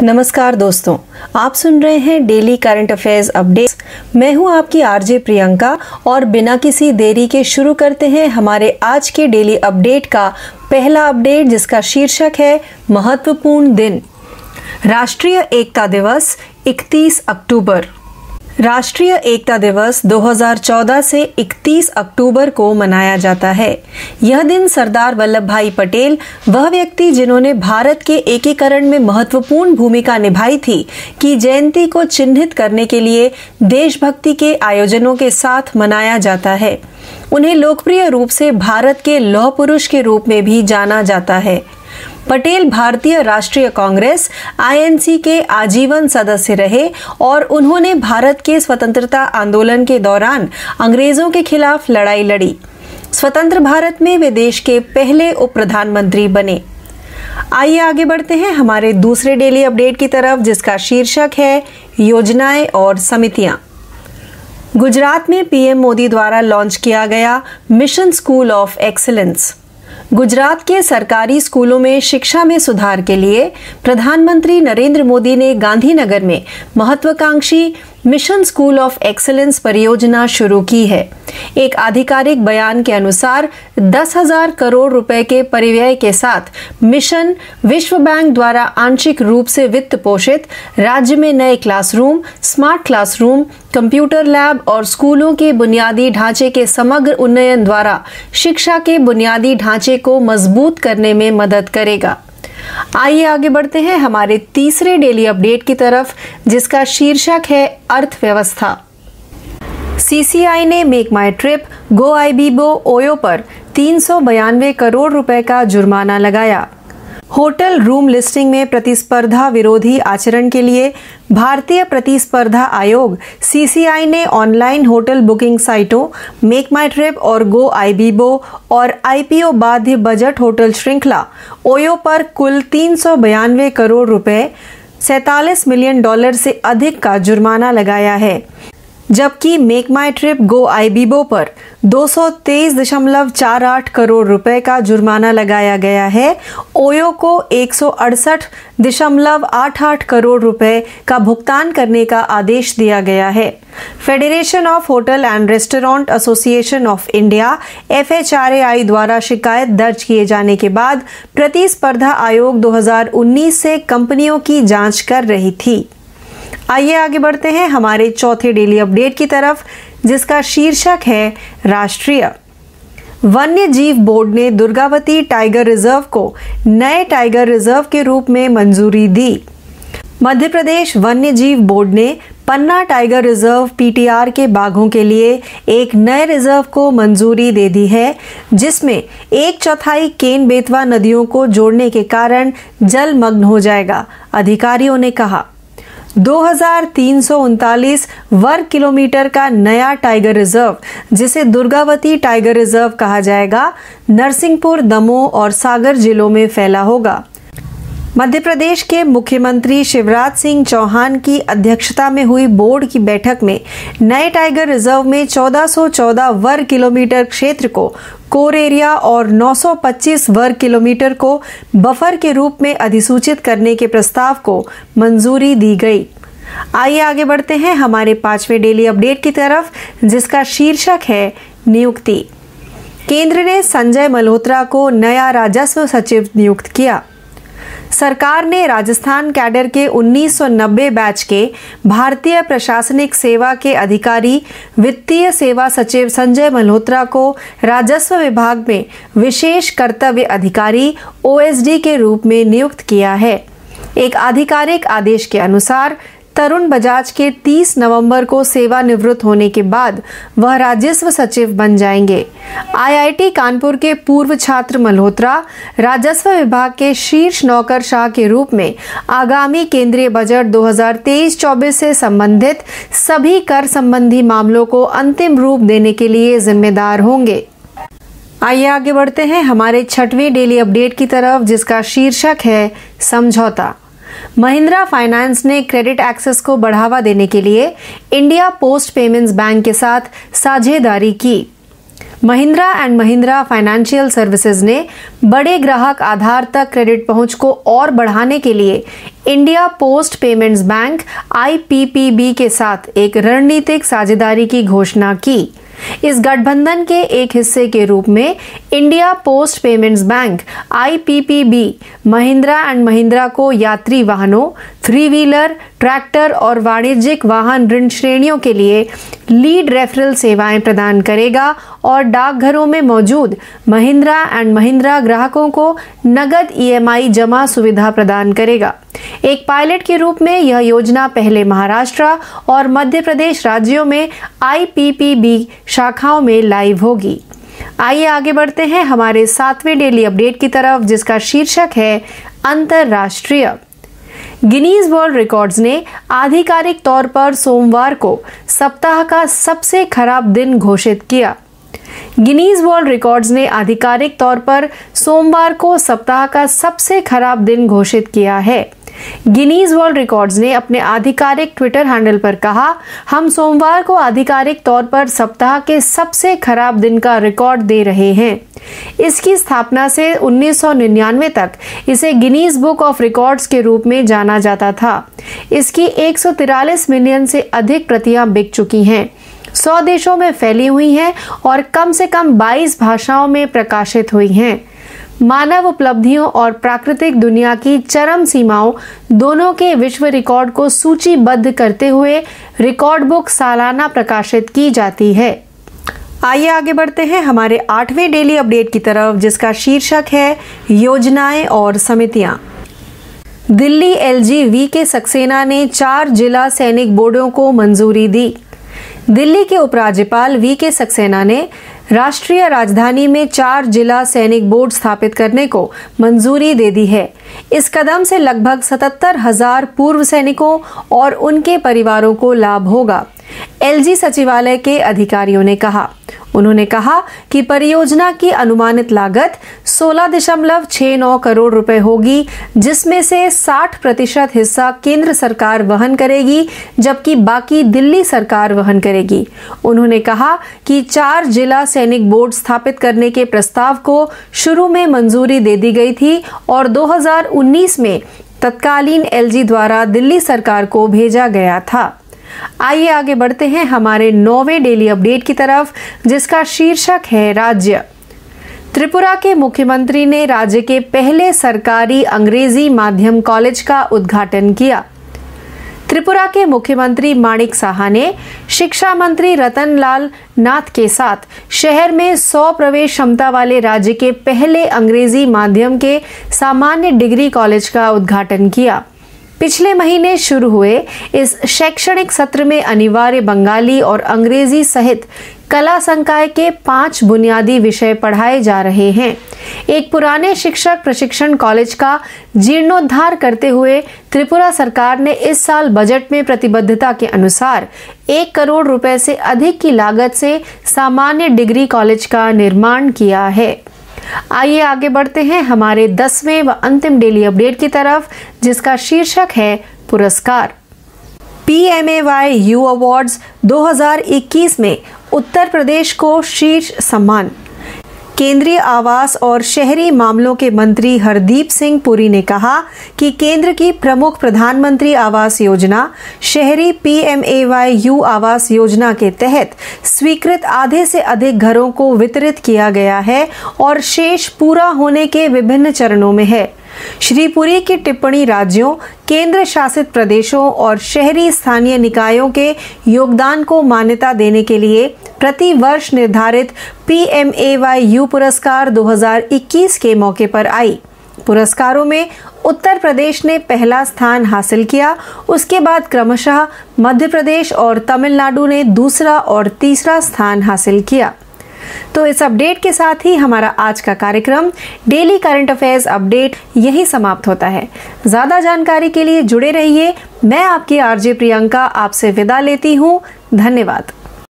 नमस्कार दोस्तों, आप सुन रहे हैं डेली करंट अफेयर्स अपडेट्स। मैं हूं आपकी आरजे प्रियंका और बिना किसी देरी के शुरू करते हैं हमारे आज के डेली अपडेट का पहला अपडेट, जिसका शीर्षक है महत्वपूर्ण दिन। राष्ट्रीय एकता दिवस 31 अक्टूबर। राष्ट्रीय एकता दिवस 2014 से 31 अक्टूबर को मनाया जाता है। यह दिन सरदार वल्लभ भाई पटेल, वह व्यक्ति जिन्होंने भारत के एकीकरण में महत्वपूर्ण भूमिका निभाई थी, की जयंती को चिन्हित करने के लिए देशभक्ति के आयोजनों के साथ मनाया जाता है। उन्हें लोकप्रिय रूप से भारत के लौह पुरुष के रूप में भी जाना जाता है। पटेल भारतीय राष्ट्रीय कांग्रेस (आईएनसी) के आजीवन सदस्य रहे और उन्होंने भारत के स्वतंत्रता आंदोलन के दौरान अंग्रेजों के खिलाफ लड़ाई लड़ी। स्वतंत्र भारत में वे देश के पहले उप प्रधानमंत्री बने। आइए आगे बढ़ते हैं हमारे दूसरे डेली अपडेट की तरफ, जिसका शीर्षक है योजनाएं और समितियां। गुजरात में पीएम मोदी द्वारा लॉन्च किया गया mission school of excellence. Gujarat के सरकारी स्कूलों में शिक्षा में सुधार के लिए प्रधानमंत्री नरेंद्र मोदी ने गांधीनगर में महत्वाकांक्षी मिशन स्कूल ऑफ एक्सीलेंस परियोजना शुरू की है। एक आधिकारिक बयान के अनुसार 10,000 करोड़ रुपए के परिव्यय के साथ मिशन विश्व बैंक द्वारा आंशिक रूप से वित्त पोषित राज्य में नए classroom, smart classroom, computer lab और स्कूलों के बुनियादी ढांचे के समग्र उन्नयन द्वारा शिक्षा के बुनियादी ढांचे को मजबूत करने में मदद करेगा। आइए आगे बढ़ते हैं हमारे तीसरे डेली अपडेट की तरफ, जिसका शीर्षक है अर्थव्यवस्था। सीसीआई ने मेक माई ट्रिप गो आईबीबो ओयो पर 392 करोड़ रुपए का जुर्माना लगाया। होटल रूम लिस्टिंग में प्रतिस्पर्धा विरोधी आचरण के लिए भारतीय प्रतिस्पर्धा आयोग सीसीआई ने ऑनलाइन होटल बुकिंग साइटों मेक माई ट्रिप और गो आईबीबो और आईपीओ बाध्य बजट होटल श्रृंखला ओयो पर कुल 392 करोड़ रुपए $47 मिलियन से अधिक का जुर्माना लगाया है, जबकि मेक माई ट्रिप गो आईबीबो पर 223.48 करोड़ रुपए का जुर्माना लगाया गया है। ओयो को 168.88 करोड़ रुपए का भुगतान करने का आदेश दिया गया है। Federation of hotel and restaurant association of India (FHRAI) द्वारा शिकायत दर्ज किए जाने के बाद प्रतिस्पर्धा आयोग 2019 से कंपनियों की जांच कर रही थी। आइए आगे बढ़ते हैं हमारे चौथे डेली अपडेट की तरफ, जिसका शीर्षक है राष्ट्रीय वन्य जीव बोर्ड ने दुर्गावती टाइगर रिजर्व को नए टाइगर रिजर्व के रूप में मंजूरी दी। मध्य प्रदेश वन्य जीव बोर्ड ने पन्ना टाइगर रिजर्व (PTR) के बाघों के लिए एक नए रिजर्व को मंजूरी दे दी है, जिसमें 1/4 केन बेतवा नदियों को जोड़ने के कारण जलमग्न हो जाएगा। अधिकारियों ने कहा 2339 वर्ग किलोमीटर का नया टाइगर रिजर्व, जिसे दुर्गावती टाइगर रिजर्व कहा जाएगा, नरसिंहपुर, दमोह और सागर जिलों में फैला होगा। मध्य प्रदेश के मुख्यमंत्री शिवराज सिंह चौहान की अध्यक्षता में हुई बोर्ड की बैठक में नए टाइगर रिजर्व में 1414 वर्ग किलोमीटर क्षेत्र को कोर एरिया और 925 वर्ग किलोमीटर को बफर के रूप में अधिसूचित करने के प्रस्ताव को मंजूरी दी गई। आइए आगे बढ़ते हैं हमारे पांचवें डेली अपडेट की तरफ, जिसका शीर्षक है नियुक्ति। केंद्र ने संजय मल्होत्रा को नया राजस्व सचिव नियुक्त किया। सरकार ने राजस्थान कैडर के 1990 बैच के भारतीय प्रशासनिक सेवा के अधिकारी वित्तीय सेवा सचिव संजय मल्होत्रा को राजस्व विभाग में विशेष कर्तव्य अधिकारी (OSD) के रूप में नियुक्त किया है। एक आधिकारिक आदेश के अनुसार तरुण बजाज के 30 नवंबर को सेवानिवृत्त होने के बाद वह राजस्व सचिव बन जाएंगे। IIT कानपुर के पूर्व छात्र मल्होत्रा राजस्व विभाग के शीर्ष नौकरशाह के रूप में आगामी केंद्रीय बजट 2023-24 से संबंधित सभी कर संबंधी मामलों को अंतिम रूप देने के लिए जिम्मेदार होंगे। आइए आगे बढ़ते हैं हमारे छठवें डेली अपडेट की तरफ, जिसका शीर्षक है समझौता। महिंद्रा फाइनेंस ने क्रेडिट एक्सेस को बढ़ावा देने के लिए इंडिया पोस्ट पेमेंट्स बैंक के साथ साझेदारी की। Mahindra and Mahindra financial services ने बड़े ग्राहक आधार तक क्रेडिट पहुंच को और बढ़ाने के लिए India post payments bank IPPB के साथ एक रणनीतिक साझेदारी की घोषणा की। इस गठबंधन के एक हिस्से के रूप में India post payments bank IPPB Mahindra and Mahindra को यात्री वाहनों, थ्री व्हीलर, ट्रैक्टर और वाणिज्यिक वाहन ऋण श्रेणियों के लिए लीड रेफरल सेवाएं प्रदान करेगा और डाकघरों में मौजूद महिंद्रा एंड महिंद्रा ग्राहकों को नगद EMI जमा सुविधा प्रदान करेगा। एक पायलट के रूप में यह योजना पहले महाराष्ट्र और मध्य प्रदेश राज्यों में IPPB शाखाओं में लाइव होगी। आइए आगे बढ़ते हैं हमारे 7वें डेली अपडेट की तरफ, जिसका शीर्षक है अंतरराष्ट्रीय। गिनीज वर्ल्ड रिकॉर्ड्स ने आधिकारिक तौर पर सोमवार को सप्ताह का सबसे खराब दिन घोषित किया। गिनीज वर्ल्ड रिकॉर्ड्स ने आधिकारिक तौर पर सोमवार को सप्ताह का सबसे खराब दिन घोषित किया है। गिनीज वर्ल्ड रिकॉर्ड्स ने अपने आधिकारिक ट्विटर हैंडल पर कहा, हम सोमवार को आधिकारिक तौर पर सप्ताह के सबसे खराब दिन का रिकॉर्ड दे रहे हैं। इसकी स्थापना से 1999 तक इसे गिनीज बुक ऑफ रिकॉर्ड्स के रूप में जाना जाता था। इसकी 143 मिलियन से अधिक प्रतियां बिक चुकी हैं, 100 देशों में फैली हुई हैं और कम से कम 22 भाषाओं में प्रकाशित हुई हैं। मानव उपलब्धियों और प्राकृतिक दुनिया की चरम सीमाओं दोनों के विश्व रिकॉर्ड को सूचीबद्ध करते हुए रिकॉर्ड बुक सालाना प्रकाशित की जाती है। आइए आगे बढ़ते हैं हमारे 8वें डेली अपडेट की तरफ, जिसका शीर्षक है योजनाएं और समितियां। दिल्ली LG VK सक्सेना ने 4 जिला सैनिक बोर्डों को मंजूरी दी। दिल्ली के उपराज्यपाल VK सक्सेना ने राष्ट्रीय राजधानी में 4 जिला सैनिक बोर्ड स्थापित करने को मंजूरी दे दी है। इस कदम से लगभग 77,000 पूर्व सैनिकों और उनके परिवारों को लाभ होगा, LG सचिवालय के अधिकारियों ने कहा। उन्होंने कहा कि परियोजना की अनुमानित लागत 16.69 करोड़ रुपए होगी, जिसमें से 60% हिस्सा केंद्र सरकार वहन करेगी, जबकि बाकी दिल्ली सरकार वहन करेगी। उन्होंने कहा कि 4 जिला सैनिक बोर्ड स्थापित करने के प्रस्ताव को शुरू में मंजूरी दे दी गई थी और 2019 में तत्कालीन LG द्वारा दिल्ली सरकार को भेजा गया था। आइए आगे बढ़ते हैं हमारे 9वें डेली अपडेट की तरफ, जिसका शीर्षक है राज्य। त्रिपुरा के मुख्यमंत्री ने राज्य के पहले सरकारी अंग्रेजी माध्यम कॉलेज का उद्घाटन किया। त्रिपुरा के मुख्यमंत्री माणिक साहा ने शिक्षा मंत्री रतन लाल नाथ के साथ शहर में 100 प्रवेश क्षमता वाले राज्य के पहले अंग्रेजी माध्यम के सामान्य डिग्री कॉलेज का उद्घाटन किया। पिछले महीने शुरू हुए इस शैक्षणिक सत्र में अनिवार्य बंगाली और अंग्रेजी सहित कला संकाय के 5 बुनियादी विषय पढ़ाए जा रहे हैं। एक पुराने शिक्षक प्रशिक्षण कॉलेज का जीर्णोद्धार करते हुए त्रिपुरा सरकार ने इस साल बजट में प्रतिबद्धता के अनुसार 1 करोड़ रुपए से अधिक की लागत से सामान्य डिग्री कॉलेज का निर्माण किया है। आइए आगे बढ़ते हैं हमारे 10वें व अंतिम डेली अपडेट की तरफ, जिसका शीर्षक है पुरस्कार। PMAY यू अवार्ड्स 2021 में उत्तर प्रदेश को शीर्ष सम्मान। केंद्रीय आवास और शहरी मामलों के मंत्री हरदीप सिंह पुरी ने कहा कि केंद्र की प्रमुख प्रधानमंत्री आवास योजना शहरी PMAY यू आवास योजना के तहत स्वीकृत आधे से अधिक घरों को वितरित किया गया है और शेष पूरा होने के विभिन्न चरणों में है। श्री पुरी की टिप्पणी राज्यों, केंद्र शासित प्रदेशों और शहरी स्थानीय निकायों के योगदान को मान्यता देने के लिए प्रति वर्ष निर्धारित PMAY यू पुरस्कार 2021 के मौके पर आई। पुरस्कारों में उत्तर प्रदेश ने पहला स्थान हासिल किया, उसके बाद क्रमशः मध्य प्रदेश और तमिलनाडु ने दूसरा और तीसरा स्थान हासिल किया। तो इस अपडेट के साथ ही हमारा आज का कार्यक्रम डेली करंट अफेयर्स अपडेट यही समाप्त होता है। ज्यादा जानकारी के लिए जुड़े रहिए। मैं आपकी RJ प्रियंका आपसे विदा लेती हूँ। धन्यवाद।